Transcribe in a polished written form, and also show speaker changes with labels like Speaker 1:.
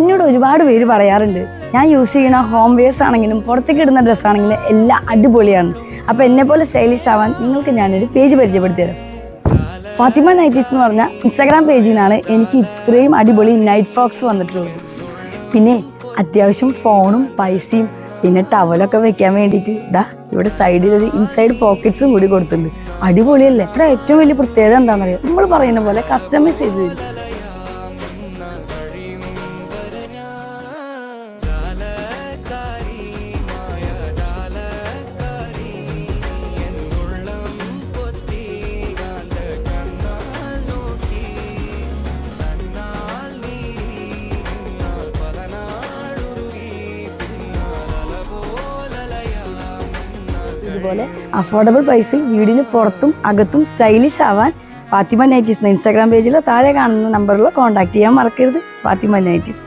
Speaker 1: എന്നോട് ഒരുപാട് പേര് പറയാറുണ്ട് ഞാൻ യൂസ് ചെയ്യുന്ന ഹോം വെയർസ് ആണെങ്കിലും പുറത്തേക്ക് ഇടുന്ന ഡ്രസ്സാണെങ്കിലും എല്ലാം അടിപൊളിയാണ്. അപ്പോൾ എന്നെപ്പോലെ സ്റ്റൈലിഷ് ആവാൻ നിങ്ങൾക്ക് ഞാനൊരു പേജ് പരിചയപ്പെടുത്തി തരാം. ഫാത്തിമ നൈറ്റീസ് എന്ന് പറഞ്ഞ ഇൻസ്റ്റാഗ്രാം പേജിൽ നിന്നാണ് എനിക്ക് ഇത്രയും അടിപൊളി നൈറ്റ് ഫ്രോക്സ് വന്നിട്ടുള്ളത്. പിന്നെ അത്യാവശ്യം ഫോണും പൈസയും പിന്നെ ടവലൊക്കെ വെക്കാൻ വേണ്ടിയിട്ട് ഇവിടെ സൈഡിലൊരു ഇൻസൈഡ് പോക്കറ്റ്സും കൂടി കൊടുത്തിട്ടുണ്ട്. അടിപൊളിയല്ലേ? ഇവിടെ ഏറ്റവും വലിയ പ്രത്യേകത എന്താണെന്നറിയാം, നമ്മൾ പറയുന്ന പോലെ കസ്റ്റമൈസ് ചെയ്ത് തരും. ഇതുപോലെ അഫോർഡബിൾ പ്രൈസിൽ വീടിന് പുറത്തും അകത്തും സ്റ്റൈലിഷ് ആവാൻ ഫാത്തിമ നൈറ്റീസ് ഇൻസ്റ്റാഗ്രാം പേജിലോ താഴെ കാണുന്ന നമ്പറിലോ കോൺടാക്ട് ചെയ്യാൻ മറക്കരുത്. ഫാത്തിമ നൈറ്റീസ്.